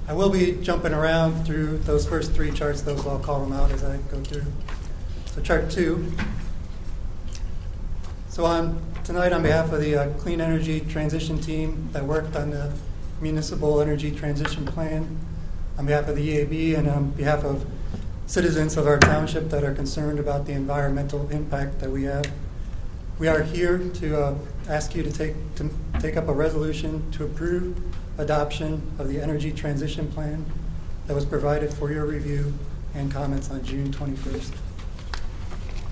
I will be jumping around through those first three charts. Those I'll call them out as I go through. So chart 2. So tonight on behalf of the Clean Energy Transition Team that worked on the Municipal Energy Transition Plan, on behalf of the EAB and on behalf of citizens of our township that are concerned about the environmental impact that we have, we are here to ask you to take up a resolution to approve adoption of the Energy Transition Plan that was provided for your review and comments on June 21st.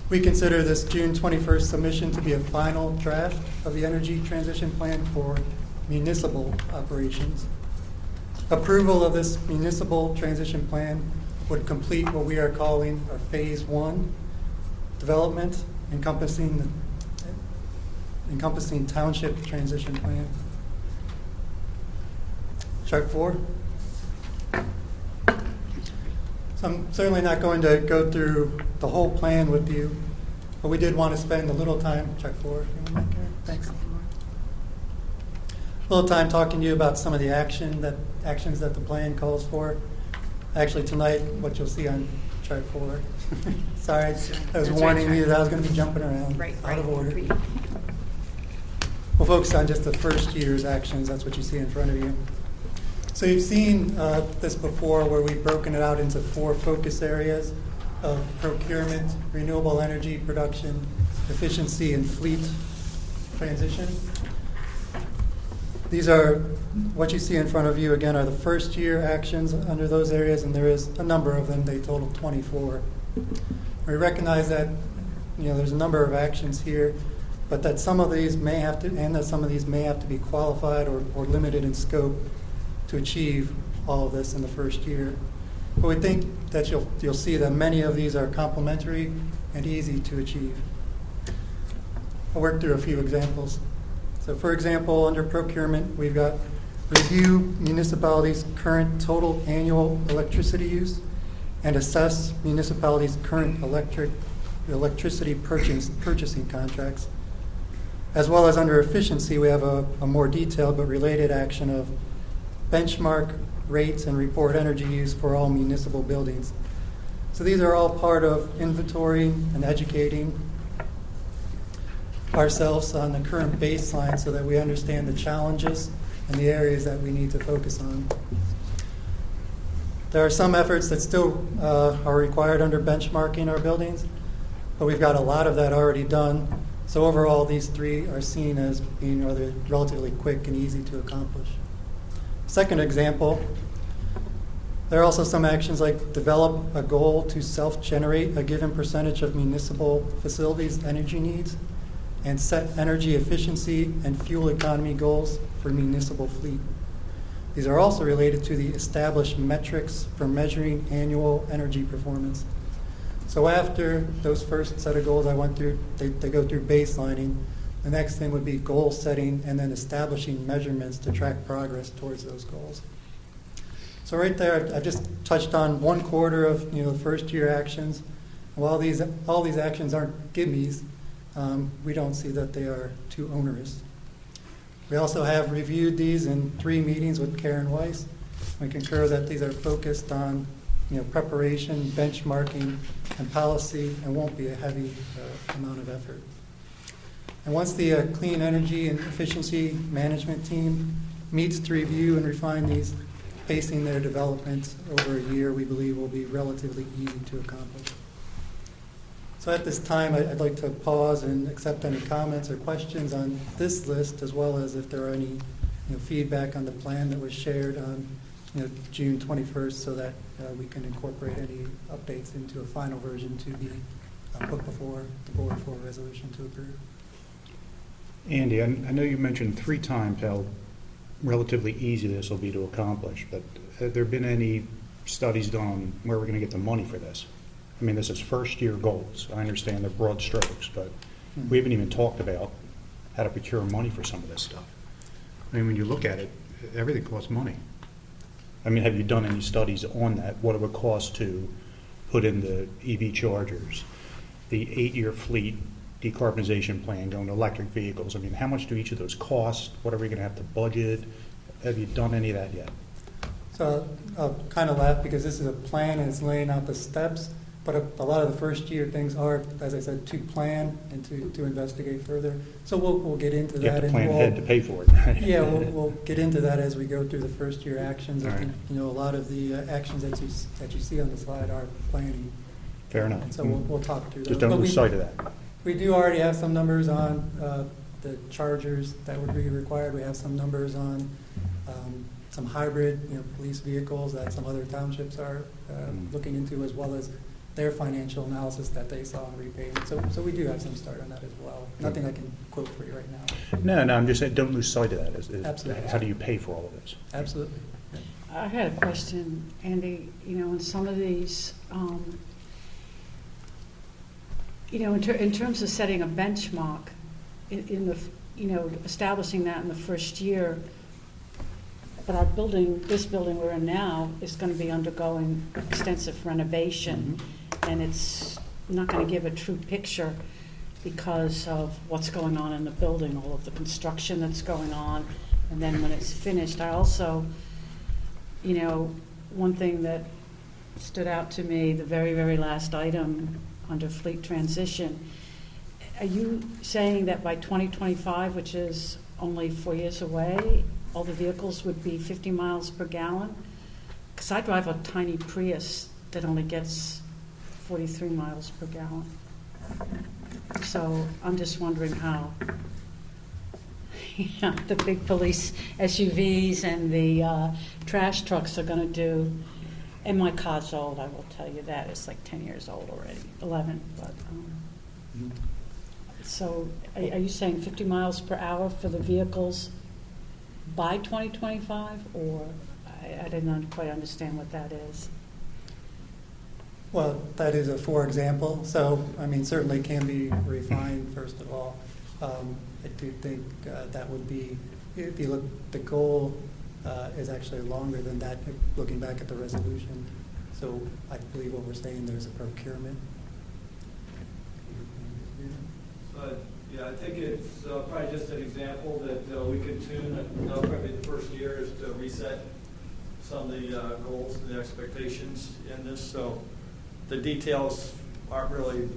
We consider this June 21st submission to be a final draft of the Energy Transition Plan for municipal operations. Approval of this municipal transition plan would complete what we are calling our Phase 1 development encompassing township transition plan. Chart 4. So I'm certainly not going to go through the whole plan with you, but we did want to spend a little time, chart 4, if you want, Karen. Thanks. A little time talking to you about some of the actions that the plan calls for. Actually, tonight, what you'll see on chart 4. Sorry, I was warning you that I was going to be jumping around out of order. We'll focus on just the first year's actions. That's what you see in front of you. So you've seen this before where we've broken it out into 4 focus areas of procurement, renewable energy production, efficiency, and fleet transition. These are, what you see in front of you again are the first year actions under those areas, and there is a number of them. They total 24. We recognize that there's a number of actions here, but that some of these may have to be qualified or limited in scope to achieve all of this in the first year. But we think that you'll see that many of these are complementary and easy to achieve. I'll work through a few examples. So for example, under procurement, we've got review municipalities' current total annual electricity use and assess municipalities' current electricity purchasing contracts. As well as under efficiency, we have a more detailed but related action of benchmark rates and report energy use for all municipal buildings. So these are all part of inventorying and educating ourselves on the current baseline so that we understand the challenges and the areas that we need to focus on. There are some efforts that still are required under benchmarking our buildings, but we've got a lot of that already done. So overall, these 3 are seen as being relatively quick and easy to accomplish. Second example, there are also some actions like develop a goal to self-generate a given percentage of municipal facilities' energy needs and set energy efficiency and fuel economy goals for municipal fleet. These are also related to the established metrics for measuring annual energy performance. So after those first set of goals I went through, they go through baselining. The next thing would be goal setting and then establishing measurements to track progress towards those goals. So right there, I've just touched on 1/4 of the first year actions. While all these actions aren't gimmies, we don't see that they are too onerous. We also have reviewed these in 3 meetings with Karen Weiss. We concur that these are focused on preparation, benchmarking, and policy, and won't be a heavy amount of effort. And once the Clean Energy and Efficiency Management Team meets to review and refine these, pacing their development over a year, we believe will be relatively easy to accomplish. So at this time, I'd like to pause and accept any comments or questions on this list, as well as if there are any feedback on the plan that was shared on June 21st, so that we can incorporate any updates into a final version to be put before the board for a resolution to approve. Andy, I know you mentioned 3 times how relatively easy this will be to accomplish, but have there been any studies done on where we're going to get the money for this? I mean, this is first year goals. I understand they're broad strokes, but we haven't even talked about how to procure money for some of this stuff. I mean, when you look at it, everything costs money. I mean, have you done any studies on that? What it would cost to put in the EV chargers, the 8-year fleet decarbonization plan, going to electric vehicles? I mean, how much do each of those cost? What are we going to have to budget? Have you done any of that yet? So I'll kind of laugh because this is a plan and it's laying out the steps, but a lot of the first year things are, as I said, to plan and to investigate further. So we'll get into You have that. to and plan we'll- ahead to pay for it. Yeah, we'll get into that as we go through the first year actions. I All think, right. a lot of the actions that you see on the slide are planning. Fair enough. And so we'll talk through those. Just don't But lose we- sight of that. We do already have some numbers on the chargers that would be required. We have some numbers on some hybrid, police vehicles that some other townships are looking into, as well as their financial analysis that they saw in repayment. So we do have some start on that as well. Nothing I can quote for you right now. No, I'm just saying, don't lose sight of that. Absolutely. How do you pay for all of this? Absolutely. I had a question, Andy, in some of these, in terms of setting a benchmark, in the, establishing that in the first year, but this building we're in now is going to be undergoing extensive renovation, and it's not going to give a true picture because of what's going on in the building, all of the construction that's going on, and then when it's finished. I also, one thing that stood out to me, the very, very last item under fleet transition, are you saying that by 2025, which is only 4 years away, all the vehicles would be 50 miles per gallon? Because I drive a tiny Prius that only gets 43 miles per gallon. So I'm just wondering how the big police SUVs and the trash trucks are going to do. And my car's old, I will tell you that. It's like 10 years old already, 11. But so are you saying 50 miles per hour for the vehicles by 2025? Or I didn't quite understand what that is. Well, that is a for example. So, certainly can be refined, first of all. I do think that would be, if you look, the goal is actually longer than that, looking back at the resolution. So I believe what we're saying, there's a procurement. Yeah, I think it's probably just an example that we could tune. Probably the first year is to reset some of the goals and the expectations in this. So the details aren't really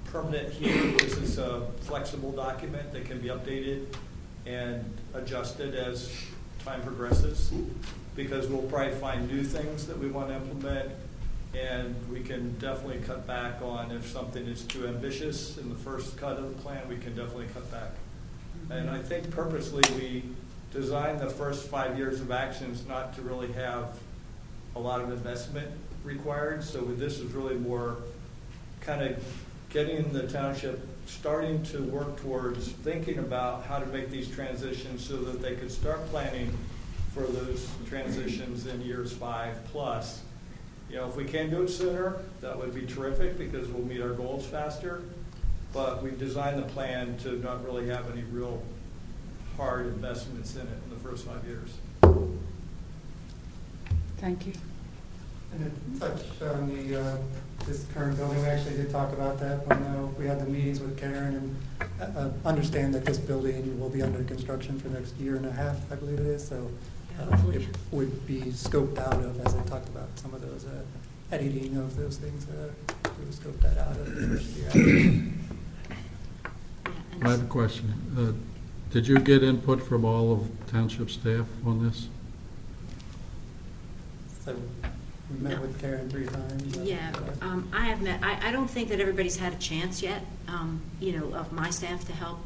permanent here. This is a flexible document that can be updated and adjusted as time progresses, because we'll probably find new things that we want to implement, and we can definitely cut back on if something is too ambitious in the first cut of the plan. We can definitely cut back. And I think purposely we designed the first 5 years of actions not to really have a lot of investment required. So this is really more kind of getting the township starting to work towards thinking about how to make these transitions so that they could start planning for those transitions in years 5 plus. If we can do it sooner, that would be terrific, because we'll meet our goals faster. But we've designed the plan to not really have any real hard investments in it in the first 5 years. Thank you. And to touch on this current building, we actually did talk about that when we had the meetings with Karen, and understand that this building will be under construction for the next year and a half, I believe it is. So it would be scoped out of, as I talked about, some of those editing of those things. We would scope that out of the first year. I have a question. Did you get input from all of township staff on this? So we met with Karen 3 times. Yeah, I have met. I don't think that everybody's had a chance yet, of my staff to help,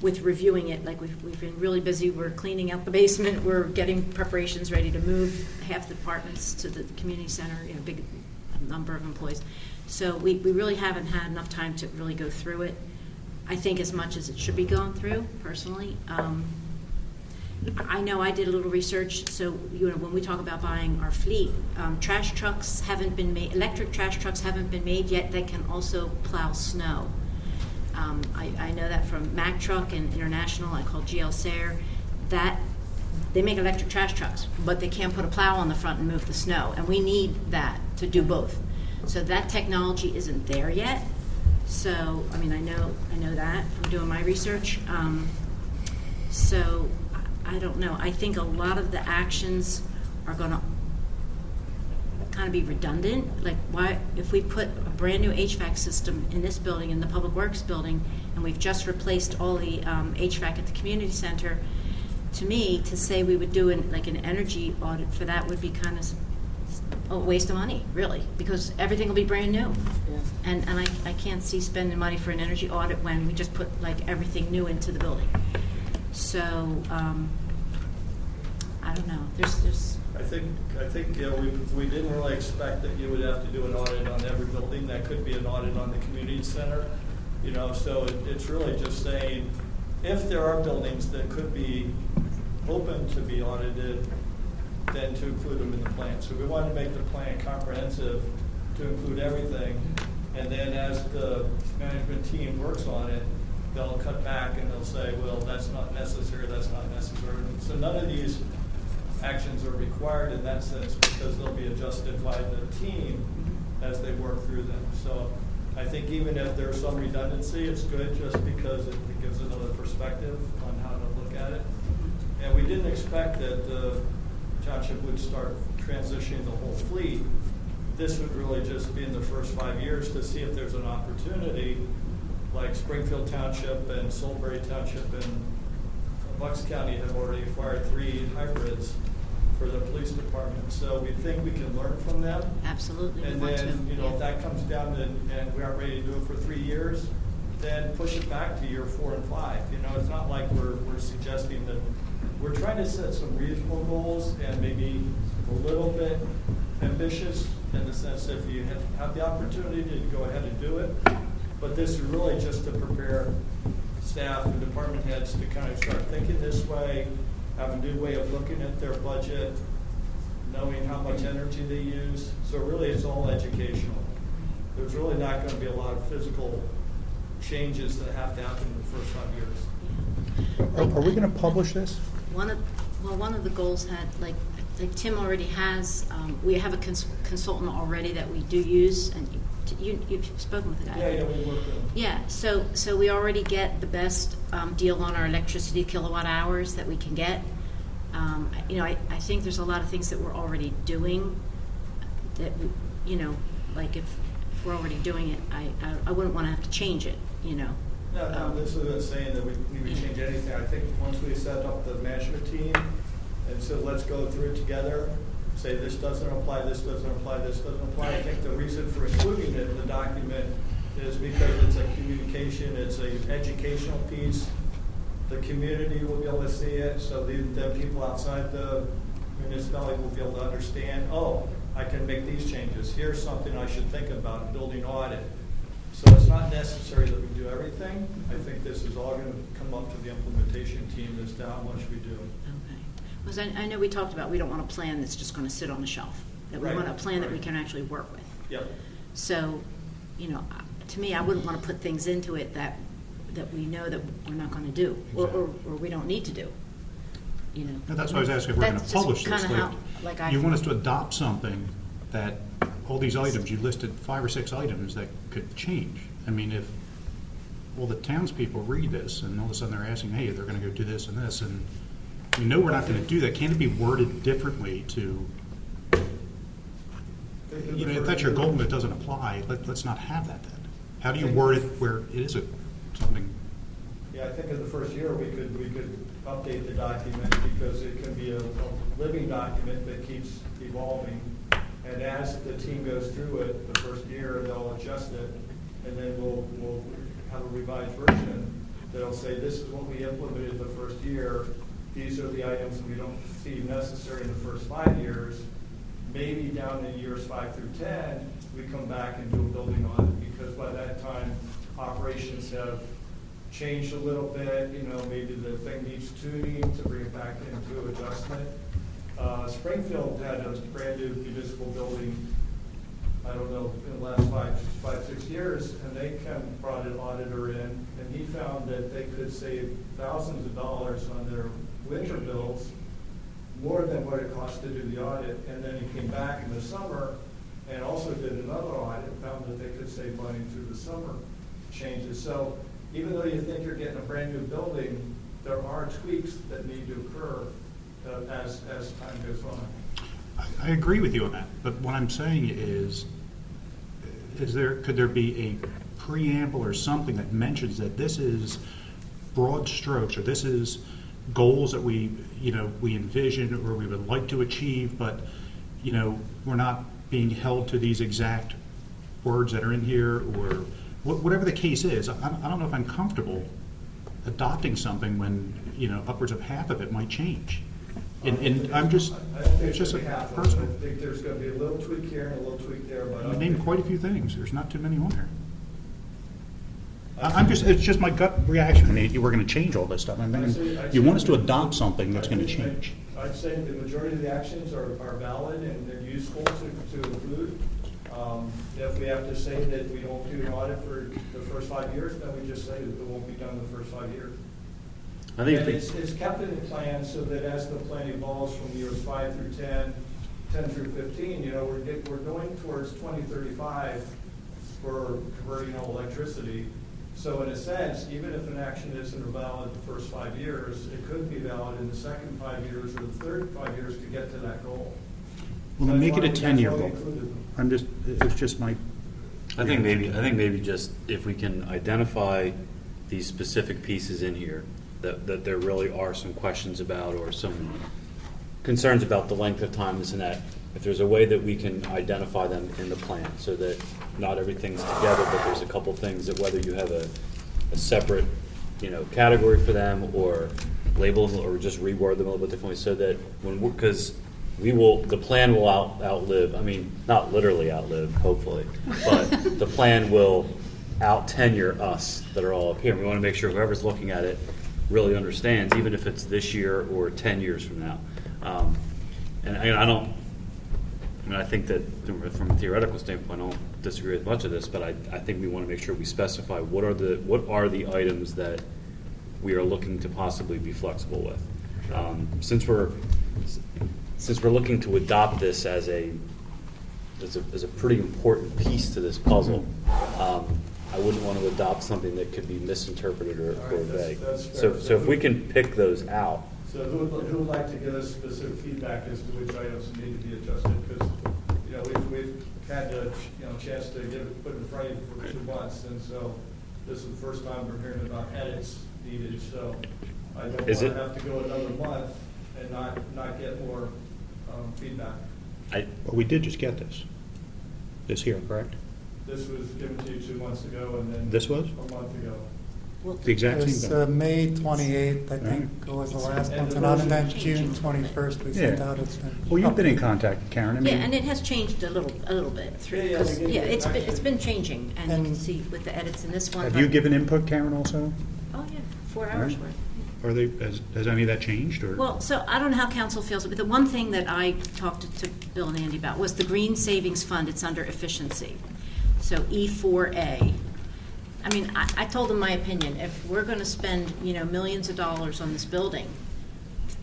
with reviewing it. Like we've been really busy. We're cleaning out the basement. We're getting preparations ready to move half the departments to the community center. Big number of employees. So we really haven't had enough time to really go through it. I think as much as it should be going through, personally. I know I did a little research. So when we talk about buying our fleet, trash trucks haven't been made. Electric trash trucks haven't been made yet that can also plow snow. I know that from Mack Truck and International. I call GL Sayre. That they make electric trash trucks, but they can't put a plow on the front and move the snow. And we need that to do both. So that technology isn't there yet. So I know that from doing my research. So I don't know. I think a lot of the actions are going to kind of be redundant. Like, why, if we put a brand new HVAC system in this building, in the Public Works building, and we've just replaced all the HVAC at the community center, to me, to say we would do an energy audit for that would be kind of a waste of money, really, because everything will be brand new. And I can't see spending money for an energy audit when we just put like everything new into the building. So, I don't know. There's I think we didn't really expect that you would have to do an audit on every building. That could be an audit on the community center, so it's really just saying, if there are buildings that could be open to be audited, then to include them in the plan. So we wanted to make the plan comprehensive to include everything, and then as the management team works on it, they'll cut back and they'll say, well, that's not necessary, that's not necessary. So none of these actions are required in that sense because they'll be adjusted by the team as they work through them. So I think even if there's some redundancy, it's good just because it gives another perspective on how to look at it. And we didn't expect that the township would start transitioning the whole fleet. This would really just be in the first 5 years to see if there's an opportunity, like Springfield Township and Salisbury Township and Bucks County have already acquired 3 hybrids for the police department. So we think we can learn from them. absolutely. And we want then, to. if that comes down and we aren't ready to do it for 3 years, then push it back to year 4 and 5. It's not like we're suggesting that. We're trying to set some reasonable goals and maybe a little bit ambitious in the sense that if you have the opportunity to go ahead and do it. But this is really just to prepare staff and department heads to kind of start thinking this way, have a new way of looking at their budget, knowing how much energy they use. So really it's all educational. There's really not going to be a lot of physical changes that have to happen in the first 5 years. Are we going to publish this? One of the goals had, like Tim already has, we have a consultant already that we do use, and you've spoken with the guy. Yeah, we work with them. Yeah, so we already get the best deal on our electricity kilowatt hours that we can get. I think there's a lot of things that we're already doing that, like if we're already doing it, I wouldn't want to have to change it, No, this isn't saying that we need to change anything. I think once we set up the management team and so let's go through it together, say this doesn't apply, this doesn't apply, this doesn't apply. I think the reason for including it in the document is because it's a communication, it's an educational piece. The community will be able to see it, so the people outside the municipality will be able to understand, oh, I can make these changes. Here's something I should think about, building audit. So it's not necessary that we do everything. I think this is all going to come up to the implementation team as to how much we do. Okay. Because I know we talked about we don't want a plan that's just going to sit on the shelf. That we Right. want a plan that we Right. can actually work with. Yep. So, to me, I wouldn't want to put things into it that we know that we're not going to do, or we don't need to do. No, that's why I was asking if we're going That's to just publish this. kinda how, like I You want us feel. to adopt something that, all these items, you listed 5 or 6 items that could change. I mean, if, the townspeople read this and all of a sudden they're asking, hey, they're going to go do this and this, and we know we're not going to do that, can it be worded differently to, if that's your goal and it doesn't apply, let's not have that then. How do you word it where it is something? Yeah, I think in the first year we could update the document because it can be a living document that keeps evolving. And as the team goes through it, the first year, they'll adjust it, and then we'll have a revised version that'll say, this is what we implemented the first year. These are the items we don't see necessary in the first 5 years. Maybe down in years 5 through 10, we come back and do a building audit because by that time, operations have changed a little bit. Maybe the thing needs tuning to bring it back into adjustment. Springfield had a brand new municipal building, I don't know, in the last 6 years, and they brought an auditor in, and he found that they could save thousands of dollars on their winter bills, more than what it cost to do the audit. And then he came back in the summer and also did another audit, found that they could save money through the summer changes. So even though you think you're getting a brand new building, there are tweaks that need to occur as time goes on. I agree with you on that, but what I'm saying is could there be a preamble or something that mentions that this is broad strokes, or this is goals that we envision or we would like to achieve, but, we're not being held to these exact words that are in here, or whatever the case is. I don't know if I'm comfortable adopting something when, upwards of half of it might change. And I'm just, I don't think it's just a we have to. personal. I think there's going to be a little tweak here and a little tweak there, but You named quite a few things. There's not too many on there. It's just my gut reaction. I mean, we're going to change all this stuff. I'm thinking, you want us to adopt something that's going to change. I'd say the majority of the actions are valid and they're useful to include. If we have to say that we don't do an audit for the first 5 years, then we just say that it won't be done the first 5 years. I think And it's kept in the plan so that as the plan evolves from years 5 through 10, 10 through 15, we're going towards 2035 for converting all electricity. So in a sense, even if an action isn't valid the first 5 years, it could be valid in the second 5 years or the third 5 years to get to that goal. Well, then make it a That's why we 10-year goal. included them. It's just my. I think maybe just if we can identify these specific pieces in here that there really are some questions about or some concerns about the length of time, this and that. If there's a way that we can identify them in the plan so that not everything's together, but there's a couple things that whether you have a separate, category for them or label them or just reword them a little bit differently so that because the plan will outlive, I mean, not literally outlive, hopefully, but the plan will out-tenure us that are all up here. We want to make sure whoever's looking at it really understands, even if it's this year or 10 years from now. I think that from a theoretical standpoint, I don't disagree with much of this, but I think we want to make sure we specify what are the items that we are looking to possibly be flexible with. Since we're looking to adopt this as a pretty important piece to this puzzle, I wouldn't want to adopt something that could be misinterpreted or All right, vague. that's fair. So if we can pick those out. So who would like to give us specific feedback as to which items need to be adjusted? Because, we've had a chance to get it put in front of you for 2 months, and so this is the first time we're hearing about edits needed, so I don't want Is to it- have to go another month and not get more feedback. Well, we did just get this here, correct? This was given to you 2 months ago, and then This was? a month ago. The exact It was same thing. May 28th, I think, was the last one, and then June 21st, we sent Yeah. out its. Well, you've been in contact, Karen. I mean, Yeah, and it has changed a little bit through, Yeah, because, we gave you it's been changing, and you can And- see with the edits in this one. have you given input, Karen, also? Oh, yeah, 4 All hours right. worth. Has any of that changed, or? Well, so I don't know how council feels, but the one thing that I talked to Bill and Andy about was the Green Savings Fund. It's under efficiency. So E4A. I mean, I told them my opinion. If we're going to spend, millions of dollars on this building,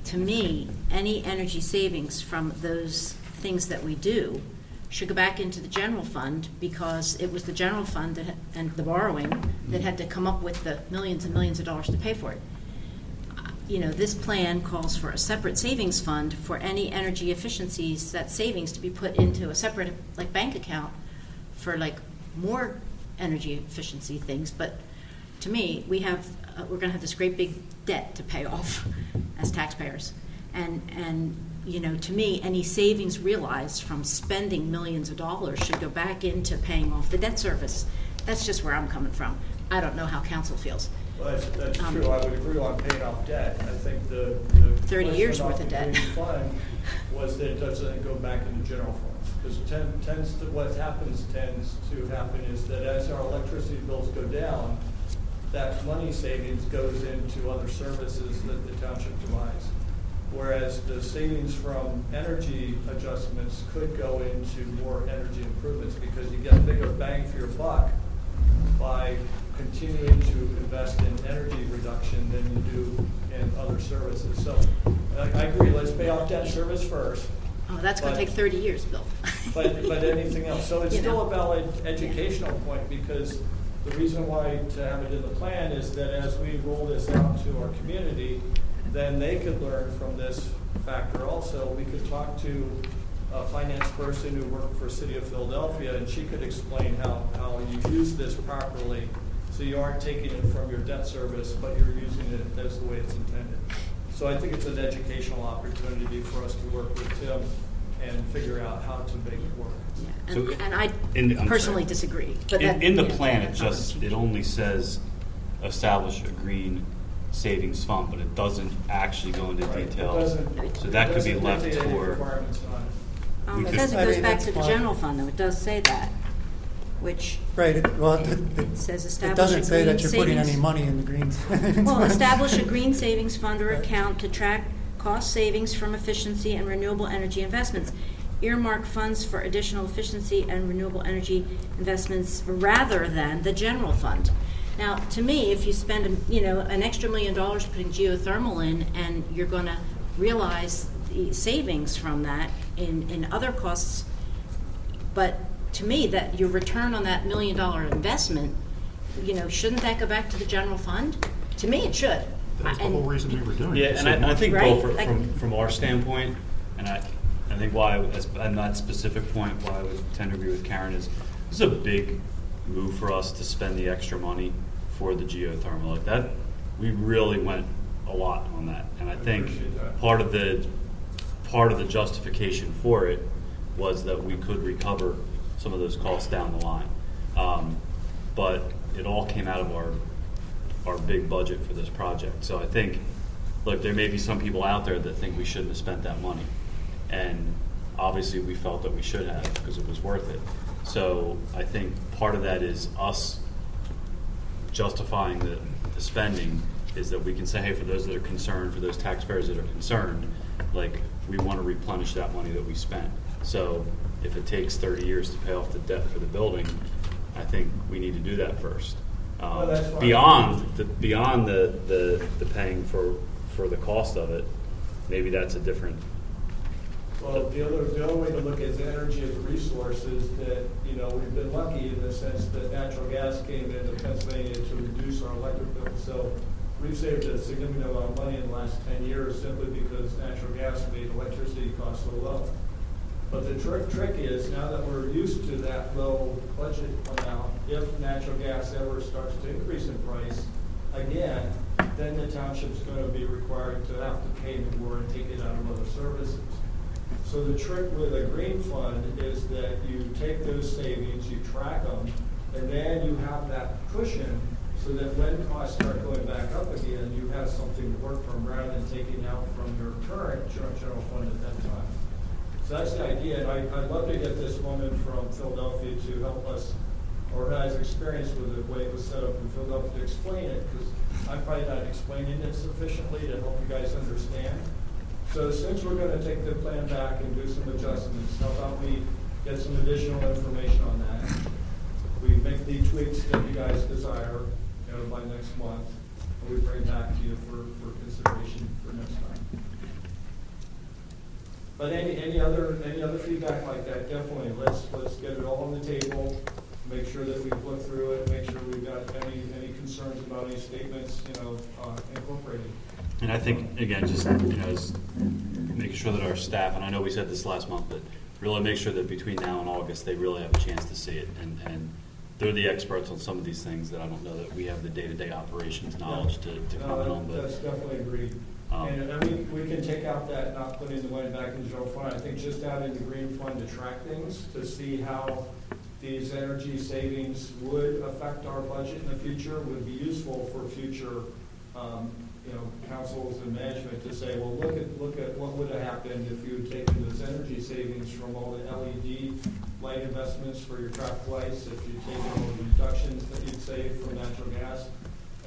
to me, any energy savings from those things that we do should go back into the general fund, because it was the general fund and the borrowing that had to come up with the millions and millions of dollars to pay for it. This plan calls for a separate savings fund for any energy efficiencies, that savings to be put into a separate, bank account for, more energy efficiency things. But to me, we're going to have this great big debt to pay off as taxpayers. And to me, any savings realized from spending millions of dollars should go back into paying off the debt service. That's just where I'm coming from. I don't know how council feels. Well, that's true. I would agree on paying off debt. I think the 30 years question worth of about debt. the green fund was that it doesn't go back into general funds. Because what tends to happen is that as our electricity bills go down, that money savings goes into other services that the township provides. Whereas the savings from energy adjustments could go into more energy improvements, because you get a bigger bang for your buck by continuing to invest in energy reduction than you do in other services. So I agree, let's pay off debt service first, Oh, that's going to But- take 30 years, Bill. but anything else. So it's You still know. a valid educational point, because The reason why to have it in the plan is that as we roll this out to our community, then they could learn from this factor also. We could talk to a finance person who worked for City of Philadelphia, and she could explain how you use this properly. So you aren't taking it from your debt service, but you're using it as the way it's intended. So I think it's an educational opportunity for us to work with Tim and figure out how to make it work. Yeah, So and I I'm personally sorry. disagree. But In the yeah, plan, it that's not just, what it only says establish a green savings fund, but it doesn't actually go into Right. It details. doesn't- So that it could be doesn't left dictate any for, requirements on it. we It could- says it I goes mean, back that's to the fine. general fund, though. It does say that, which, Right, well, It says it establish doesn't a say that green you're putting savings. any money in the greens. well, establish a green savings fund or Right. account to track cost savings from efficiency and renewable energy investments. Earmark funds for additional efficiency and renewable energy investments rather than the general fund. Now, to me, if you spend, an extra $1 million putting geothermal in, and you're going to realize the savings from that in other costs, but to me, that your return on that $1 million investment, shouldn't that go back to the general fund? To me, it should. That's the whole reason we were doing yeah, it. and I think Right? both Like- from our standpoint, and I think why, on that specific point, why I would tend to agree with Karen is, this is a big move for us to spend the extra money for the geothermal. Like that, we really went a lot on that. And I think appreciate that. part of the justification for it was that we could recover some of those costs down the line. But it all came out of our big budget for this project. So I think, look, there may be some people out there that think we shouldn't have spent that money. And obviously we felt that we should have because it was worth it. So I think part of that is us justifying the spending is that we can say, hey, for those that are concerned, for those taxpayers that are concerned, like, we want to replenish that money that we spent. So if it takes 30 years to pay off the debt for the building, I think we need to do that first. Well, that's fine. Beyond the paying for the cost of it, maybe that's a different. Well, the other way to look at energy as a resource is that, we've been lucky in the sense that natural gas came into Pennsylvania to reduce our electric bill. So we've saved a significant amount of money in the last 10 years simply because natural gas made electricity cost so low. But the trick is, now that we're used to that low budget amount, if natural gas ever starts to increase in price again, then the township's going to be required to have to pay more and take it out of other services. So the trick with a green fund is that you take those savings, you track them, and then you have that cushion so that when costs start going back up again, you have something to work from rather than taking out from your current general fund at that time. So that's the idea, and I'd love to get this woman from Philadelphia to help us, or has experience with the way it was set up in Philadelphia, to explain it, because I'm probably not explaining it sufficiently to help you guys understand. So since we're going to take the plan back and do some adjustments, how about we get some additional information on that? We make the tweaks that you guys desire, by next month, and we bring it back to you for consideration for next time. But any other feedback like that, definitely, let's get it all on the table, make sure that we've looked through it, make sure we've got any concerns about any statements, incorporated. And I think, again, just, is making sure that our staff, and I know we said this last month, but really make sure that between now and August, they really have a chance to see it. And they're the experts on some of these things that I don't know that we have the day-to-day operations knowledge to comment on. But That's definitely agreed. And we can take out that not putting the money back in the general fund. I think just adding the green fund to track things, to see how these energy savings would affect our budget in the future would be useful for future councils and management to say, well, look at what would have happened if you had taken those energy savings from all the LED light investments for your traffic lights, if you'd taken all the reductions that you'd saved from natural gas,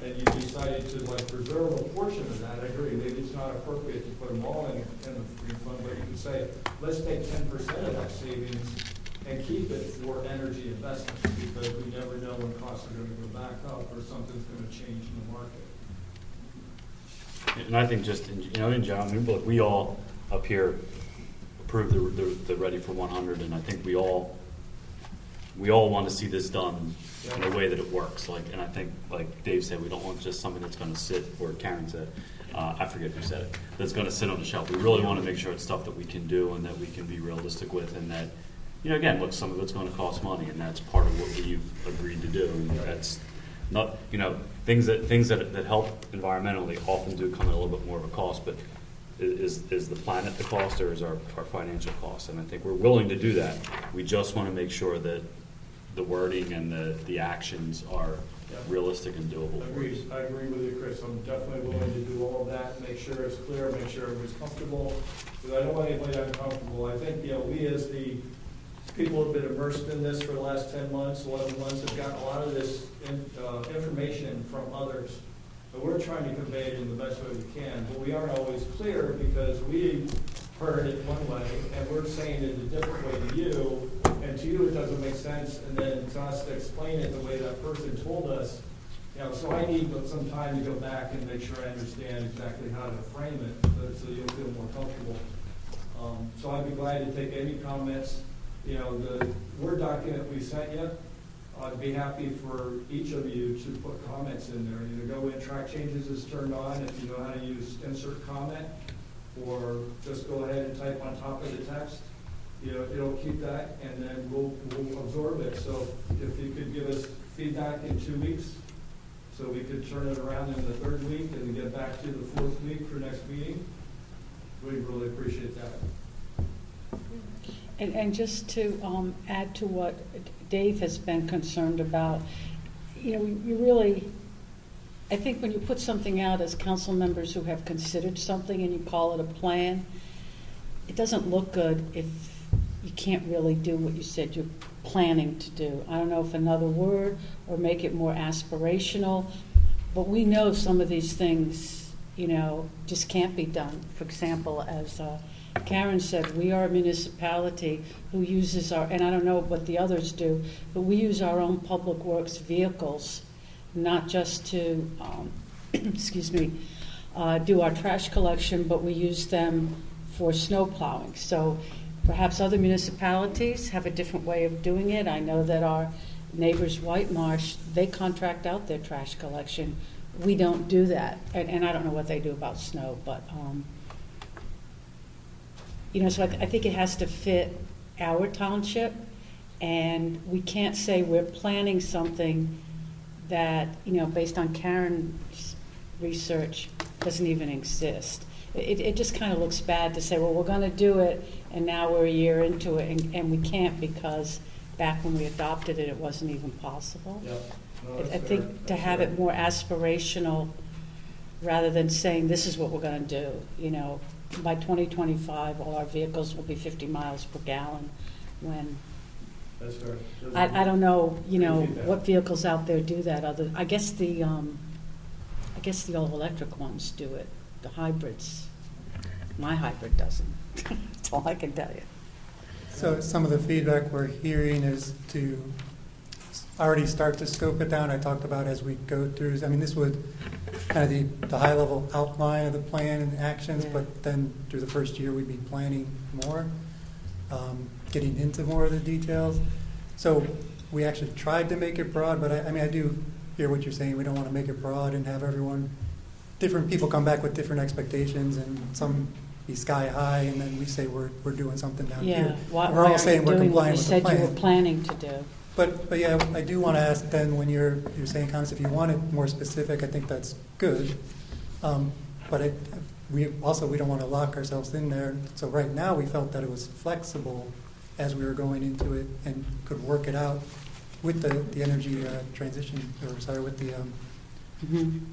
and you decided to preserve a portion of that. I agree, maybe it's not appropriate to put them all in the green fund, but you can say, let's take 10% of that savings and keep it for energy investments, because we never know when costs are going to go back up or something's going to change in the market. And I think just, in general, look, we all up here approved the Ready for 100, and I think we all we all want to see this done in a way that it works. And I think, like Dave said, we don't want just something that's going to sit, or Karen said, I forget who said it, that's going to sit on the shelf. We really want to make sure it's stuff that we can do and that we can be realistic with, and that, again, look, some of it's going to cost money, and that's part of what we've agreed to do. And that's not, things that help environmentally often do come at a little bit more of a cost, but is the planet the cost, or is our financial cost? And I think we're willing to do that. We just want to make sure that the wording and the actions are realistic and doable. I agree with you, Chris. I'm definitely willing to do all of that, make sure it's clear, make sure everybody's comfortable, because I don't want anybody uncomfortable. I think, we as the people who have been immersed in this for the last 10 months, 11 months, have gotten a lot of this information from others. But we're trying to convey it in the best way we can. But we aren't always clear because we heard it one way and we're saying it a different way to you. And to you it doesn't make sense. And then to us to explain it the way that person told us. So I need some time to go back and make sure I understand exactly how to frame it so you'll feel more comfortable. So I'd be glad to take any comments. The Word document we sent you, I'd be happy for each of you to put comments in there. Either go in, track changes is turned on if you know how to use insert comment, or just go ahead and type on top of the text. It'll keep that, and then we'll absorb it. So if you could give us feedback in 2 weeks, so we could turn it around in the 3rd week and get back to the 4th week for next meeting, we'd really appreciate that. And just to add to what Dave has been concerned about, you really, I think when you put something out as council members who have considered something and you call it a plan, it doesn't look good if you can't really do what you said you're planning to do. I don't know if another word or make it more aspirational, but we know some of these things, just can't be done. For example, as Karen said, we are a municipality who uses and I don't know what the others do, but we use our own public works vehicles, not just to, do our trash collection, but we use them for snow plowing. So perhaps other municipalities have a different way of doing it. I know that our neighbors, White Marsh, they contract out their trash collection. We don't do that. And I don't know what they do about snow, but so I think it has to fit our township, and we can't say we're planning something that, based on Karen's research, doesn't even exist. It just kind of looks bad to say, well, we're going to do it, and now we're a year into it, and we can't because back when we adopted it, it wasn't even possible. Yep. No, I that's think fair. to That's have fair. it more aspirational rather than saying this is what we're going to do, by 2025, all our vehicles will be 50 miles per gallon. When That's fair. I don't know, Feedback. what vehicles out there do that. I guess the all electric ones do it. The hybrids. My hybrid doesn't. That's all I can tell you. So some of the feedback we're hearing is to already start to scope it down. I talked about as we go through, this would kind of the high-level outline of the plan and actions, Yeah. but then through the first year, we'd be planning more, getting into more of the details. So we actually tried to make it broad, but I do hear what you're saying. We don't want to make it broad and have different people come back with different expectations, and some be sky high, and then we say we're doing something down Yeah. here. Why We're all aren't saying you we're doing what complying you with the said you plan. were planning to do? But yeah, I do want to ask then, when you're saying comments, if you want it more specific, I think that's good. But we don't want to lock ourselves in there. So right now, we felt that it was flexible as we were going into it and could work it out with the energy transition, with the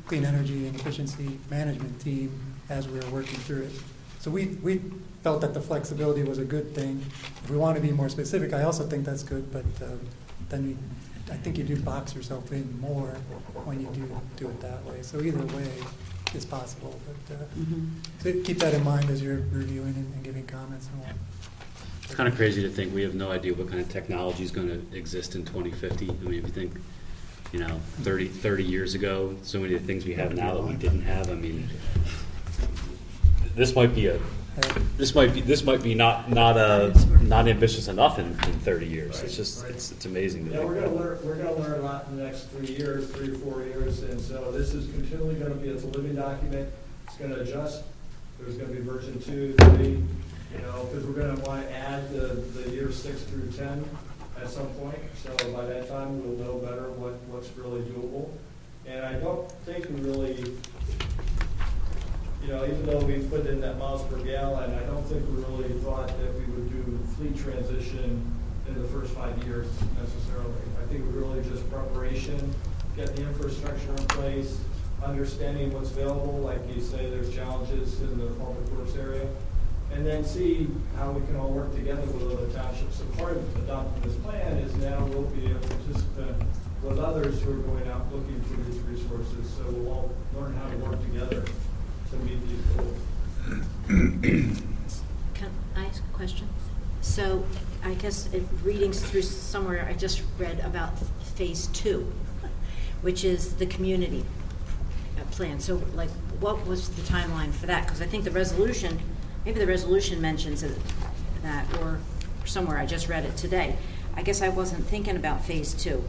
clean energy and efficiency management team as we were working through it. So we felt that the flexibility was a good thing. If we want to be more specific, I also think that's good, but then I think you do box yourself in more when you do it that way. So either way is possible, but so keep that in mind as you're reviewing and giving comments and all. It's kind of crazy to think we have no idea what kind of technology is going to exist in 2050. If you think, 30 years ago, so many of the things we have now that we didn't have. This might be This might be not ambitious enough in 30 years. It's just, it's amazing. to Yeah, think we're about. gonna learn a lot in the next 3 years, 3 or 4 years, and so this is continually gonna be, it's a living document. It's gonna adjust. There's gonna be version 2, 3, because we're gonna want to add the years 6 through 10 at some point. So by that time, we'll know better what's really doable. And I don't think we really, even though we put in that miles per gallon, I don't think we really thought that we would do fleet transition in the first 5 years necessarily. I think we really just preparation, get the infrastructure in place, understanding what's available, like you say, there's challenges in the public works area, and then see how we can all work together with other townships. So part of adopting this plan is now we'll be a participant with others who are going out looking for these resources. So we'll all learn how to work together to meet these goals. Can I ask a question? So I guess reading through somewhere, I just read about phase 2, which is the community plan. So like, what was the timeline for that? Because I think the resolution, maybe the resolution mentions that, or somewhere, I just read it today. I guess I wasn't thinking about phase 2.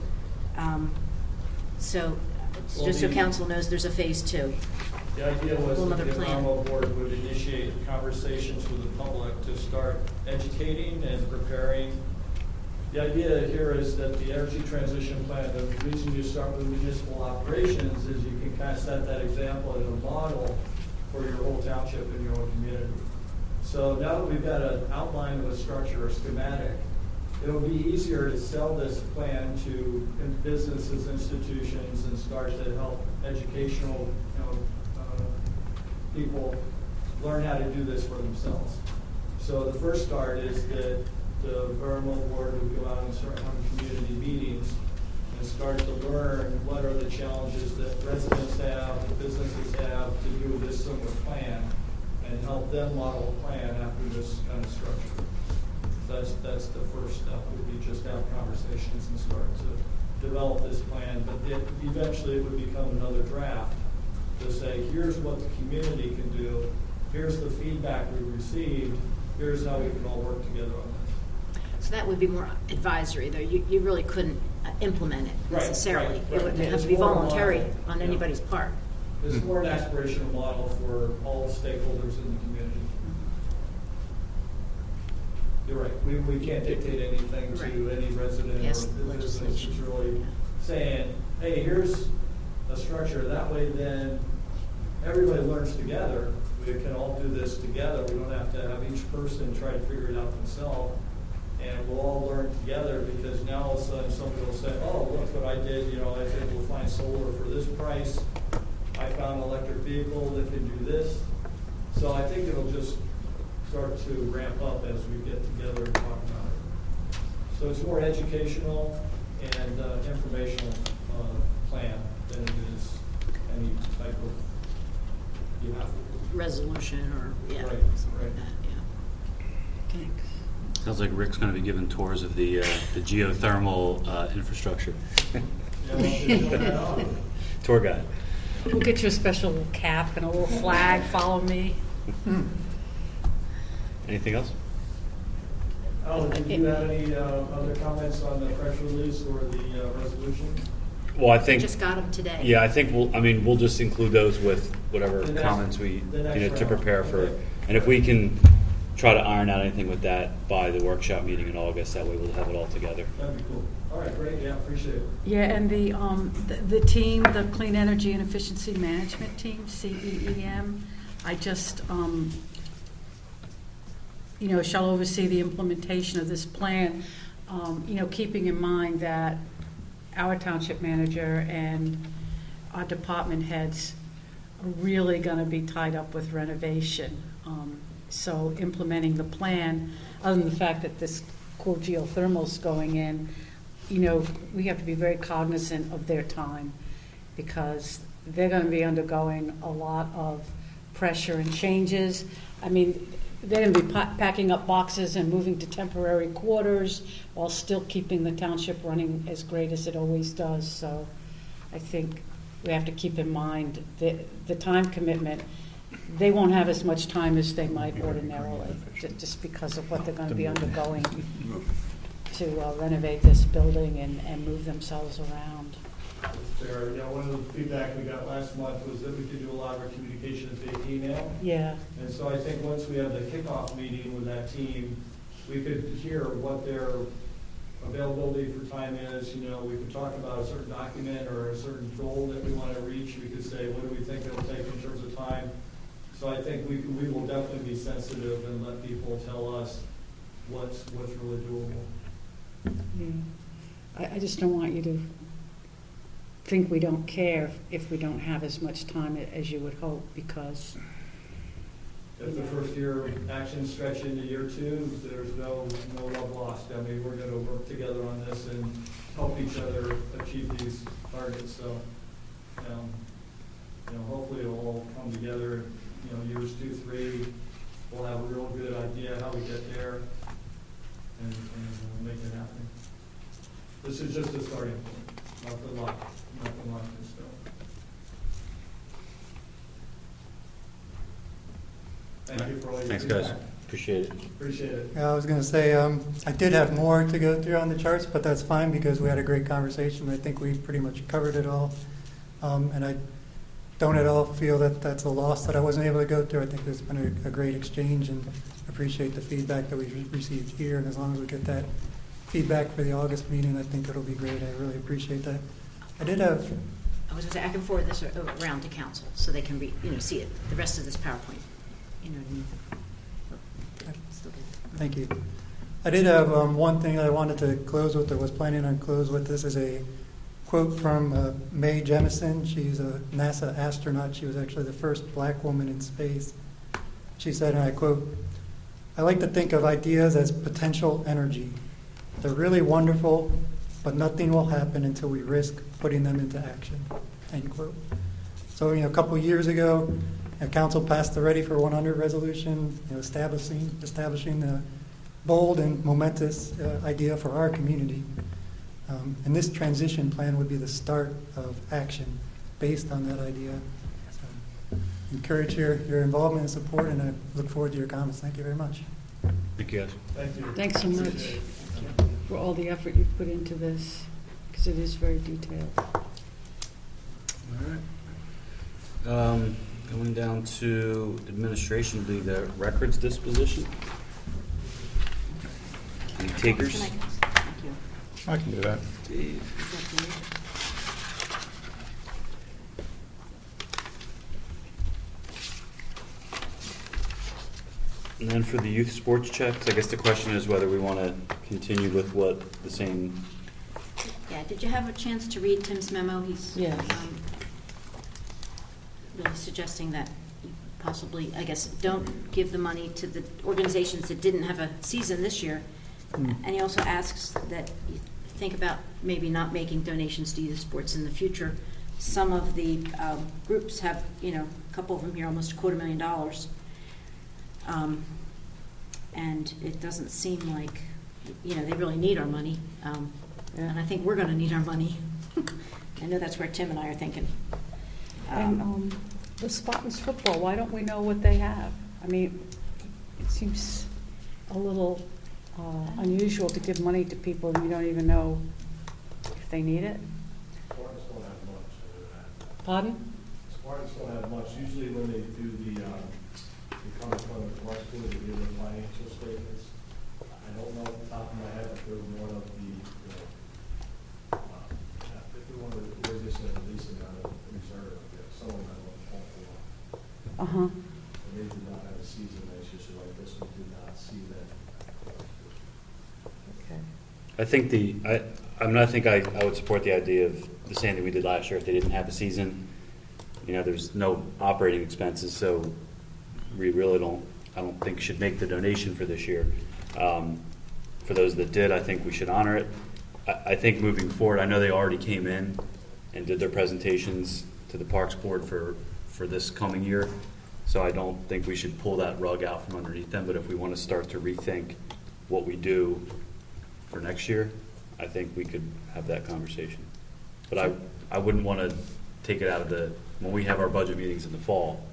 Just so council knows, there's a phase 2. The idea was Whole that nother the plan. environmental board would initiate conversations with the public to start educating and preparing. The idea here is that the energy transition plan, the reason you start with municipal operations is you can kind of set that example as a model for your whole township and your own community. So now that we've got an outline of a structure or schematic, it'll be easier to sell this plan to businesses, institutions, and start to help educational people learn how to do this for themselves. So the first start is that the environmental board would go out and start having community meetings and start to learn what are the challenges that residents have, that businesses have to do this similar plan, and help them model a plan after this kind of structure. That's the first step, would be just have conversations and start to develop this plan, but then eventually it would become another draft to say, here's what the community can do, here's the feedback we received, here's how we can all work together on this. So that would be more advisory, though. You really couldn't implement it Right, necessarily. right. It would have It's to be more voluntary model. on Yeah. anybody's part. It's more an aspirational model for all stakeholders in the community. You're right, we can't dictate anything to Right. any resident Yes, or business. legislation. It's really Yeah. saying, hey, here's a structure, that way then everybody learns together. We can all do this together. We don't have to have each person try to figure it out themselves. And we'll all learn together, because now all of a sudden somebody will say, oh, look what I did, I was able to find solar for this price. I found an electric vehicle that can do this. So I think it'll just start to ramp up as we get together and talk about it. So it's more educational and informational plan than it is any type of, you have to. Resolution or, yeah, Right, something right. like that, yeah. Thanks. Sounds like Rick's going to be giving tours of the geothermal infrastructure. Yeah, we'll figure that out. Tour guide. We'll get you a special little cap and a little flag, follow me. Anything else? Alan, do you have any other comments on the press release or the resolution? Well, I I think. just got them today. Yeah, I think we'll just include those with whatever The next- comments we, the next to round. prepare for. Okay. And if we can try to iron out anything with that by the workshop meeting in August, that way we'll have it all together. That'd be cool. All right, great, yeah, appreciate it. Yeah, and the team, the Clean Energy and Efficiency Management Team, CEEM, I just, shall oversee the implementation of this plan, keeping in mind that our township manager and our department heads are really going to be tied up with renovation. So implementing the plan, other than the fact that this cool geothermal's going in, we have to be very cognizant of their time, because they're going to be undergoing a lot of pressure and changes. I mean, they're going to be packing up boxes and moving to temporary quarters while still keeping the township running as great as it always does. So I think we have to keep in mind the time commitment. they won't have as much time as they might ordinarily, just because of what they're going to be undergoing to renovate this building and move themselves around. Fair. Yeah, one of the feedback we got last month was that we could do a lot of our communications via email. Yeah, And so I think once we have the kickoff meeting with that team, we could hear what their availability for time is. You know, we could talk about a certain document or a certain goal that we want to reach. We could say, what do we think it'll take in terms of time? So I think we will definitely be sensitive and let people tell us what's really doable. yeah. I just don't want you to think we don't care if we don't have as much time as you would hope, because, If the first year actions stretch into year two, there's no love lost. I mean, we're going to work together on this and help each other achieve these targets. So, hopefully it'll all come together. Years 2, 3, we'll have a real good idea how we get there and make it happen. This is just a starting point, nothing locked in stone. Thank you for all your Thanks, feedback. guys. Appreciate it. Appreciate it. Yeah, I was going to say, I did have more to go through on the charts, but that's fine because we had a great conversation. I think we pretty much covered it all. And I don't at all feel that that's a loss that I wasn't able to go through. I think there's been a great exchange and appreciate the feedback that we've received here. And as long as we get that feedback for the August meeting, I think it'll be great. I really appreciate that. I did have, I was going to say, I can forward this around to council so they can see it, the rest of this PowerPoint. You know what I mean? Oh, still good. thank you. I did have one thing I wanted to close with, or was planning on close with. This is a quote from Mae Jemison. She's a NASA astronaut. She was actually the first black woman in space. She said, and I quote, "I like to think of ideas as potential energy. They're really wonderful, but nothing will happen until we risk putting them into action." End quote. So, a couple of years ago, Council passed the Ready for 100 resolution, establishing the bold and momentous idea for our community. And this transition plan would be the start of action based on that idea. So, encourage your involvement and support, and I look forward to your comments. Thank you very much. Thank you, guys. Thank you. Thanks so much Appreciate it. for all the effort you've put into this, because it is very detailed. All right. Going down to administration, will be the records disposition. Any takers? Can I- Thank you. I can do that. Dave. Is that good? And then for the youth sports checks, I guess the question is whether we want to continue with the same. Yeah, did you have a chance to read Tim's memo? He's Yes. Really suggesting that you possibly, I guess, don't give the money to the organizations that didn't have a season this year. And he also asks that you think about maybe not making donations to youth sports in the future. Some of the groups have, a couple of them here, almost $250,000. And it doesn't seem like, they really need our money. And I think we're going to need our money. I know that's where Tim and I are thinking. And the Spartans football, why don't we know what they have? I mean, it seems a little unusual to give money to people and you don't even know if they need it. Spartans don't have much of that. Pardon? Spartans don't have much. Usually when they do they come in front of the Parks Board, they give their financial statements. I don't know off the top of my head if they're one of the, if they're one of the, they're just a decent amount of reserve. Some of them have an awful lot. Uh-huh. And they do not have a season next year, so like this, we do not see that. Okay. I think I think I would support the idea of the same that we did last year. If they didn't have a season, there's no operating expenses, so we really I don't think should make the donation for this year. For those that did, I think we should honor it. I think moving forward, I know they already came in and did their presentations to the Parks Board for this coming year, so I don't think we should pull that rug out from underneath them, but if we want to start to rethink what we do for next year, I think we could have that conversation. But I wouldn't want to take it out of when we have our budget meetings in the fall,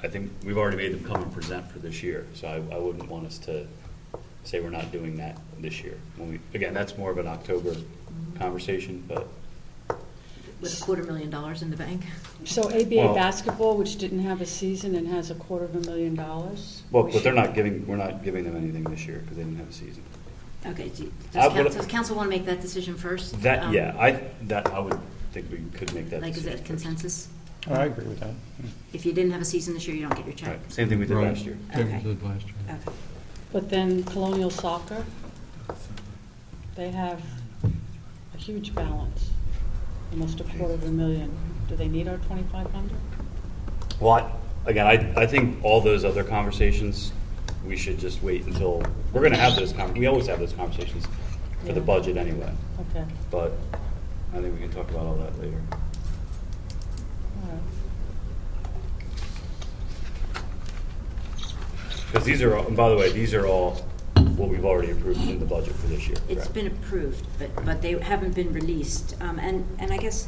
I think we've already made them come and present for this year, so I wouldn't want us to say we're not doing that this year. Again, that's more of an October conversation, but With $250,000 in the bank. So ABA Well- basketball, which didn't have a season and has $250,000. well, but we're not giving them anything this year because they didn't have a season. Okay, I would- does council want to make that decision first? That, Um, yeah, I would think we could make that Like, is decision that first. consensus? Oh, I agree with that. If you didn't have a season this year, you don't get your check. Right, same thing we did Right. last year. Same Okay. as did last year. Okay. But then Colonial Soccer, they have a huge balance, almost $250,000. Do they need our 2,500? Well, again, I think all those other conversations, we should just wait until, we're going to have those, we always have those conversations for the Yeah. budget anyway. Okay, But I think we can talk about all that later. all right. Because these are, and by the way, these are all what we've already approved in the budget for this year. It's correct? been approved, but they haven't been released. And I guess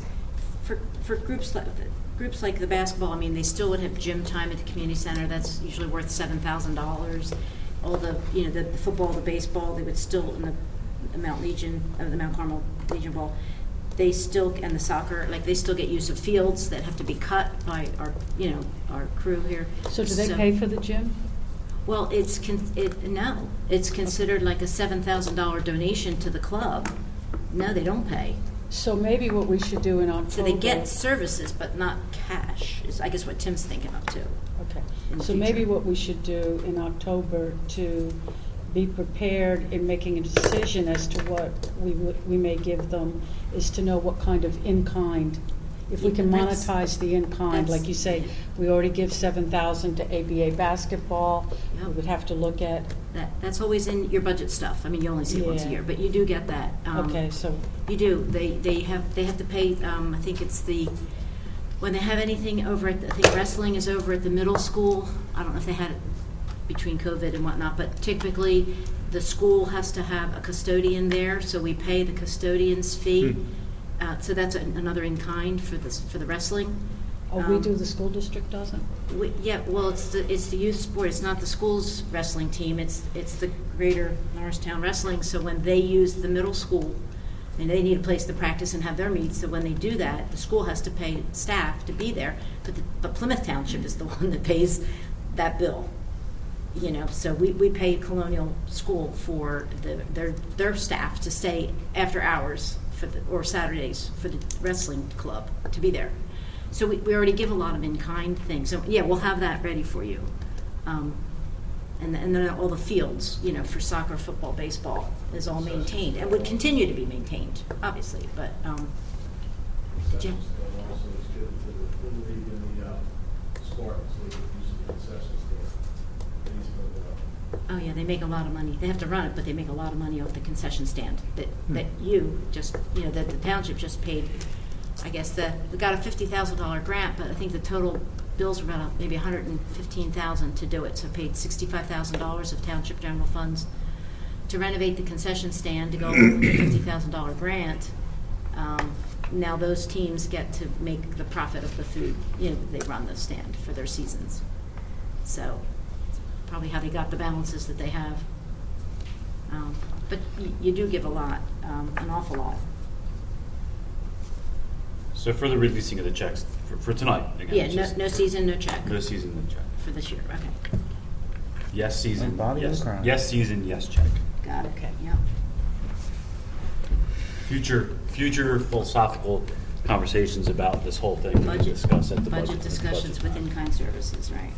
for groups like the basketball, I mean, they still would have gym time at the community center. That's usually worth $7,000. All the, the football, the baseball, they would still, in the Mount Legion, the Mount Carmel Legion Ball, they still, and the soccer, like, they still get use of fields that have to be cut by our crew here. So do they pay for the gym? Well, it's considered like a $7,000 donation to the club. No, they don't pay. So maybe what we should do in October. So they get services, but not cash, is I guess what Tim's thinking of too. Okay, in the so maybe future. what we should do in October to be prepared in making a decision as to what we may give them is to know what kind of in-kind, if we can That's- monetize the in-kind, like you say, we already give 7,000 to ABA basketball, we Yep. would have to look at, That's always in your budget stuff. I mean, you only see it once a Yeah. year, but you do get that. okay, so, You do. They have to pay. I think it's when they have anything over at. I think wrestling is over at the middle school. I don't know if they had it between COVID and whatnot, but typically the school has to have a custodian there, so we pay the custodian's fee. So that's another in kind for the wrestling. oh, we do, the school district doesn't? Yeah, well, it's the youth sport. It's not the school's wrestling team. It's the Greater Norristown Wrestling. So when they use the middle school, and they need a place to practice and have their meets, so when they do that, the school has to pay staff to be there. But Plymouth Township is the one that pays that bill. So we pay Colonial School for their staff to stay after hours or Saturdays for the wrestling club to be there. So we already give a lot of in-kind things. So, yeah, we'll have that ready for you. And then all the fields, for soccer, football, baseball is all maintained and would continue to be maintained, obviously, but, Jim. Concession stand also is given to the Little League and the Spartans, they could use the concession stand. These are Oh, yeah, they make a lot of money. They have to run it, but they make a lot of money off the concession stand that you just, that the township just paid. I guess we got a $50,000 grant, but I think the total bills were about maybe $115,000 to do it. So paid $65,000 of township general funds to renovate the concession stand to go with the $50,000 grant. Now those teams get to make the profit of the food. They run the stand for their seasons. So probably how they got the balances that they have. But you do give a lot, an awful lot. So for the releasing of the checks for tonight, again. Yeah, it's just- no season, no check No season, no check. for this year. Okay, Yes season, And Bobby yes, O'Brien. yes season, yes check. got it. Okay, yeah. Future philosophical conversations about this whole thing we can Budget discuss at the budget. budget discussions budget with time. in-kind services, right?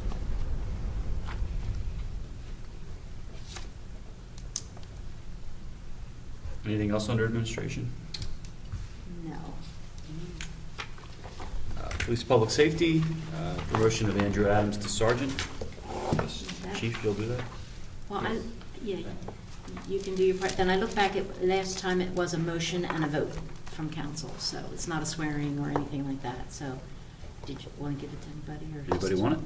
Anything else under administration? No. Police Public Safety, promotion of Andrew Adams to sergeant. Yes, Chief, you'll do that? Well, yeah, you can do your part. Then I look back at last time it was a motion and a vote from council, so it's not a swearing or anything like that. So, did you want to give it to anybody or? Anybody just- want it?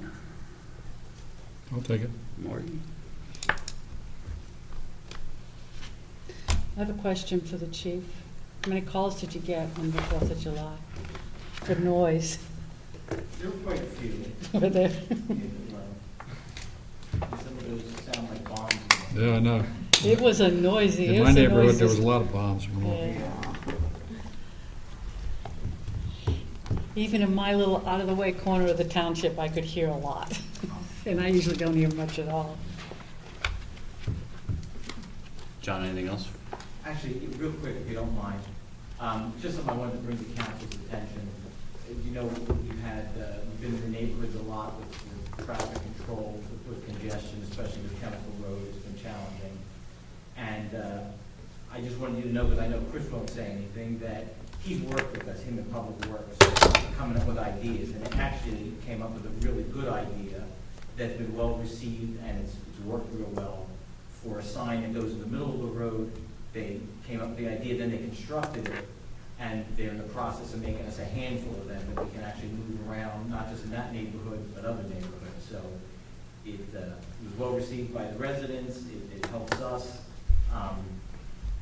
I'll take it. Mark? I have a question for the chief. How many calls did you get on the 4th of July for noise? There were quite a few. Were there? Some of those sound like bombs. Yeah, I know. It was a noisy, it In my was a neighborhood, there was noisy. a lot of bombs going off. Yeah. Even in my little out-of-the-way corner of the township, I could hear a lot. And I usually don't hear much at all. John, anything else? Actually, real quick, if you don't mind, just something I wanted to bring to council's attention. You know, we've been in the neighborhoods a lot with traffic control, with congestion, especially with Chemical Road, it's been challenging. And I just wanted you to know, because I know Chris won't say anything, that he's worked with us, him in Public Works, coming up with ideas, and it actually came up with a really good idea that's been well received, and it's worked real well for a sign that goes in the middle of the road. They came up with the idea, then they constructed it, and they're in the process of making us a handful of them that we can actually move around, not just in that neighborhood, but other neighborhoods. So it was well received by the residents, it helps us,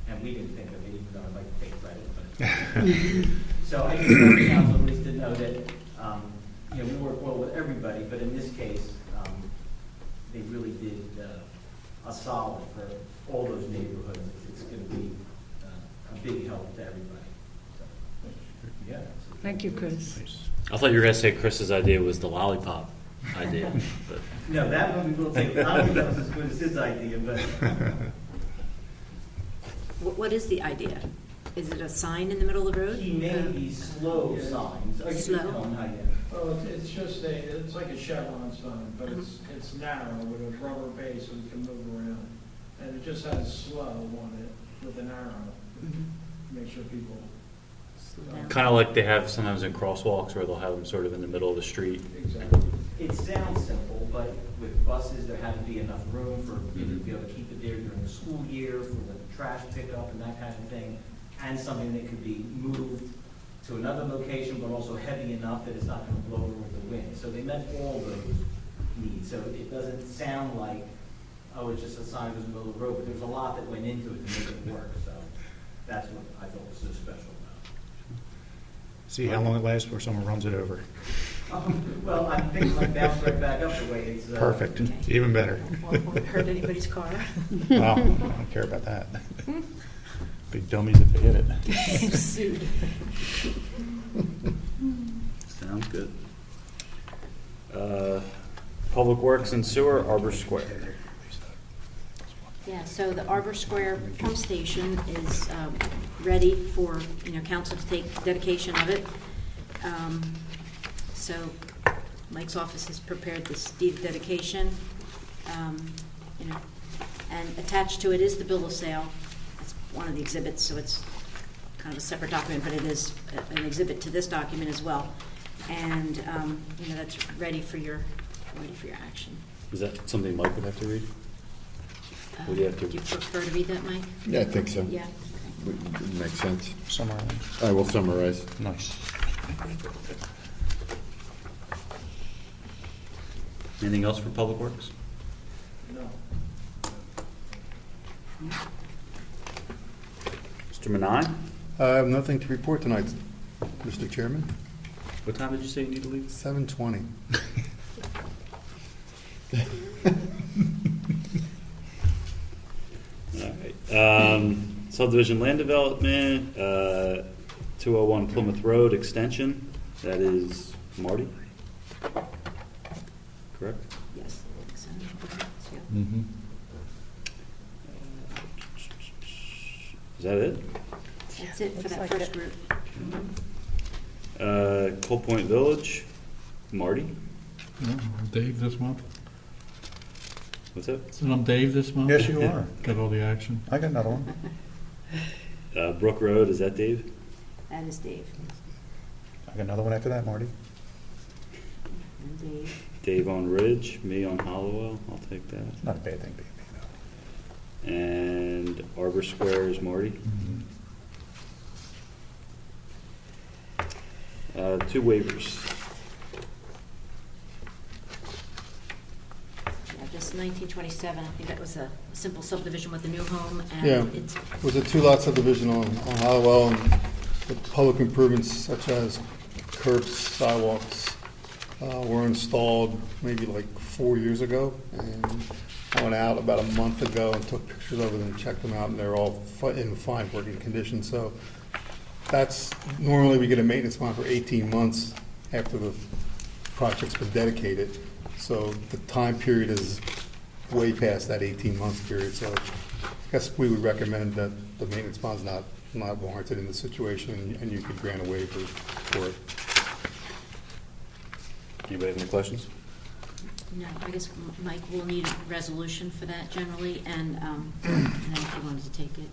and we didn't think of it, even though I'd like to take credit. But so I just want the council at least to know that, you know, we work well with everybody, but in this case, they really did a solid for all those neighborhoods. It's going to be a big help to everybody. So, yeah. Thank you, Chris. I thought you were going to say Chris's idea was the lollipop idea. But No, that one we will take. I don't think that was as good as his idea, but What is the idea? Is it a sign in the middle of the road? he made these slow signs. Oh, you can Slow? tell him how you. Well, it's just it's like a chevron sign, but it's narrow with a rubber base so you can move around. And it just has slow on it with an arrow, to make sure people. Slow down. kind of like they have sometimes in crosswalks where they'll have them sort of in the middle of the street. Exactly. It sounds simple, but with buses, there had to be enough room for people to be able to keep it there during the school year, for the trash pickup and that kind of thing, and something that could be moved to another location, but also heavy enough that it's not going to blow over with the wind. So they met all those needs. So it doesn't sound like, oh, it's just a sign that was in the middle of the road, but there's a lot that went into it to make it work. So that's what I thought was so special about See how long it lasts before someone runs it over. it. Well, I think it might bounce right back up the way it's. Perfect, Okay. even better. Won't hurt anybody's car. Well, I don't care about that. Big dummies if they hit it. Sued. Sounds good. Public Works and Sewer, Arbor Square. Yeah, so the Arbor Square pump station is ready for, council to take dedication of it. So Mike's office has prepared this deed of dedication. And attached to it is the bill of sale. It's one of the exhibits, so it's kind of a separate document, but it is an exhibit to this document as well. And, that's ready for your action. Is that something Mike would have to read? Would you have to- Do you prefer to read that, Mike? Yeah, I think so. Yeah. It makes sense. Summarize. I will summarize. Nice. Anything else for Public Works? No. Mr. Manon? I have nothing to report tonight, Mr. Chairman. What time did you say you need to leave? 7:20. All right. Subdivision land development, 201 Plymouth Road extension. That is Marty? Correct? Yes. I think so. Yeah. Mhm. Is that it? That's it for Looks that like first it. group. Coal Point Village, Marty? Yeah, I'm Dave this month. What's that? So I'm Dave this month? Yes, you are. Got all the action. I got another one. Brook Road, is that Dave? That is Dave. I got another one after that, Marty. And Dave. Dave on Ridge, me on Hollowell, I'll take that. Not a bad thing, baby. And Arbor Square is Marty. Two waivers. Yeah, just 1927. I think that was a simple subdivision with a new home, and Yeah. it's It was a two-lot subdivision on Hollowell, and with public improvements such as curbs, sidewalks, were installed maybe like 4 years ago, and I went out about a month ago and took pictures of them and checked them out, and they're all in fine working condition. So that's, normally we get a maintenance bond for 18 months after the project's been dedicated. So the time period is way past that 18-month period. So I guess we would recommend that the maintenance bond's not warranted in this situation, and you could grant a waiver for it. Anybody have any questions? No, I guess, Mike, we'll need a resolution for that generally, and then if you wanted to take it.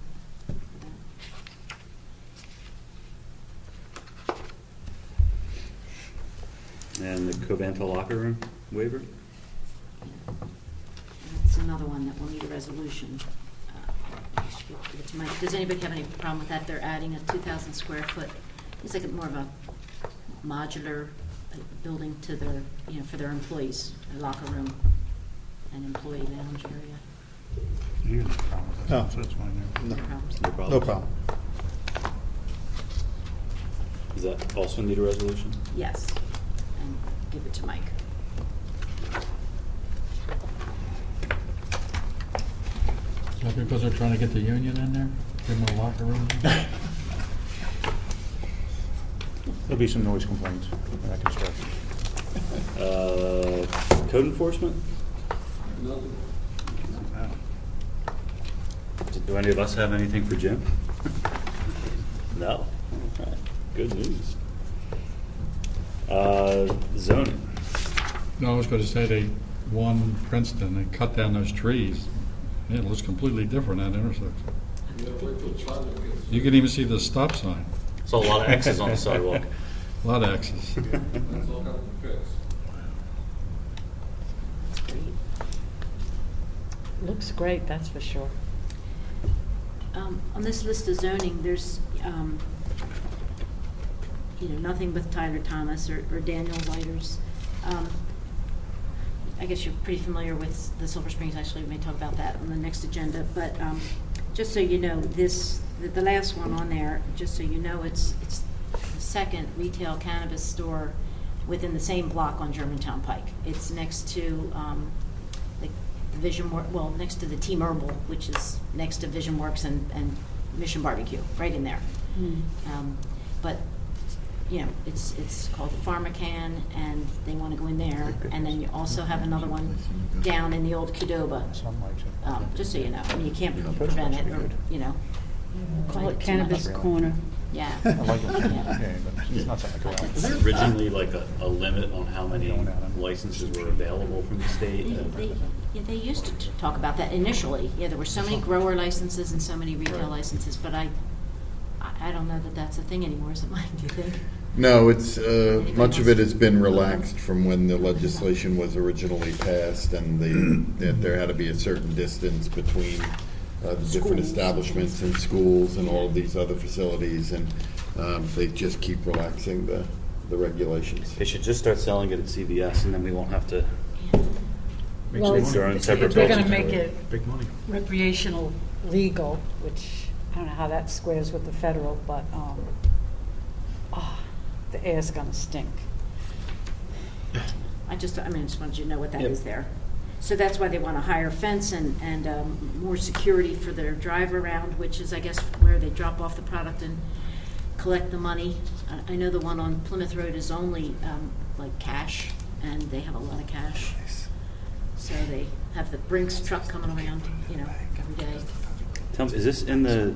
And the Covanta locker room waiver? That's another one that will need a resolution. I should give it to Mike. Does anybody have any problem with that? They're adding a 2,000 square foot, it's like more of a modular building to their, for their employees, a locker room and employee lounge area. You have no problem with that, No. so that's fine. No, No problems. No problem? no problem. Does that also need a resolution? Yes, and give it to Mike. Is that because they're trying to get the union in there? Give them a locker room? There'll be some noise complaints with that construction. Code enforcement? Wow. Do any of us have anything for Jim? No? Okay, good news. Zoning. No, I was going to say they won Princeton and cut down those trees. It looks completely different at that intersection. You can even see the stop sign. Saw a lot of X's on the sidewalk. A lot of X's. Looks great, that's for sure. On this list of zoning, there's, nothing with Tyler Thomas or Daniel Leiters. I guess you're pretty familiar with the Silver Springs, actually, we may talk about that on the next agenda, but just so you know, the last one on there, just so you know, it's the second retail cannabis store within the same block on Germantown Pike. It's next to the Vision Works, well, next to the Team Herbal, which is next to Vision Works and Mission Barbecue, right in there. But it's called the PharmaCann, and they want to go in there. And then you also have another one down in the old Qdoba, just so you know. I mean, you can't prevent it, or, Call it Cannabis Corner. Yeah. I like it. Yeah, but it's not something to go out. Was there originally like a limit on how many licenses were available from the state? They used to talk about that initially. Yeah, there were so many grower licenses and so many retail licenses, but I don't know that that's a thing anymore, is it, Mike, do you think? No, it's, much of it has been relaxed from when the legislation was originally passed, and that there had to be a certain distance between the different establishments and schools and all of these other facilities, and they just keep relaxing the regulations. They should just start selling it at CVS, and then we won't have to Well, make their own separate they're going to buildings. make it Big money. recreational legal, which I don't know how that squares with the federal, but the air's going to stink. I just wanted you to know what that is there. So that's why they want a higher fence and more security for their drive around, which is, I guess, where they drop off the product and collect the money. I know the one on Plymouth Road is only like cash, and they have a lot of cash. So they have the Brinks truck coming around, every day. Tell me, is this in the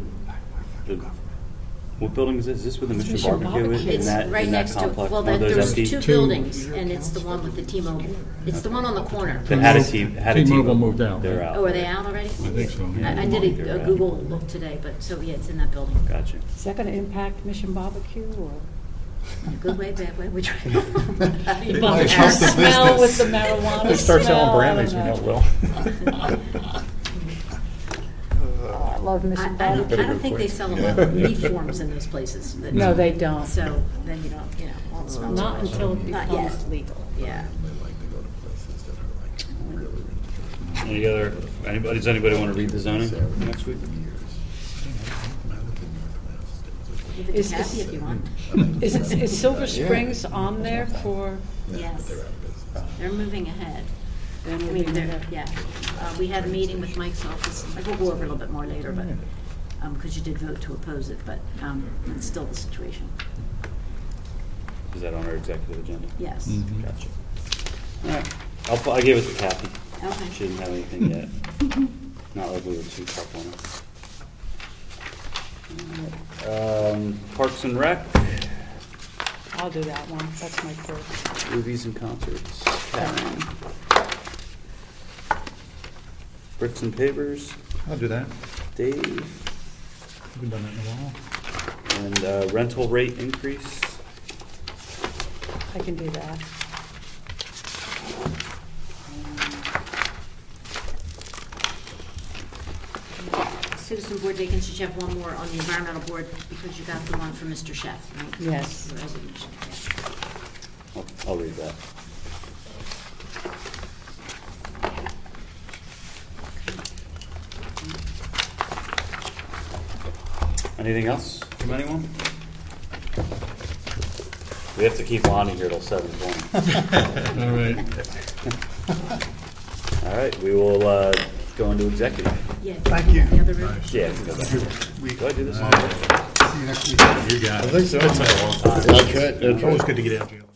what building is this? Is this where the Mission Mission Barbecue is? Barbecue. It's In right that next to, complex? well, One of those there's empty- two buildings, and it's the one with the T-Mobile. It's the one on the corner. That had a team. T-Mobile moved out. They're out. Oh, are they out already? I think so. I did They're a out. Google look today, but, so, yeah, it's in that building. Gotcha. Is that going to impact Mission Barbecue, or? In a good way, bad way, which way? The Might help the smell with business. the marijuana They start selling smell, brandies, I we know don't it will. I love Mission I Barbecue. don't think they sell a lot of leaf forms in those places. No, they don't. So then you don't, won't smell too Not much. until it Not yet. becomes legal. Yeah. Any other? Does anybody want to read the zoning next week? Give it to Is- Kathy if you want. Is Silver Springs on there for, Yes. They're moving ahead. They're I mean, moving they're- ahead. Yeah. We had a meeting with Mike's office. We'll go over a little bit more later, but, because you did vote to oppose it, but it's still the situation. Is that on our executive agenda? Yes. Mhm. Gotcha. All right. I gave it to Kathy. Okay. She didn't have anything yet. Not like we were too tough on her. Parks and Rec, I'll do that one, that's my first. movies and concerts. Karen. Bricks and pavers, I'll do that. Dave. Haven't done that in a while. And rental rate increase. I can do that. Citizen board vacancies, you have one more on the environmental board because you got the one from Mr. Chef, right? Yes. The resignation, yeah. I'll read that. Anything else from anyone? We have to keep Lonnie here till 7:20. All right. All right, we will go into executive. Yeah. Thank you. The other room. Yeah, we can go back. Do I do this? See you next week. You got I think so. I could. It's always good to get out of jail.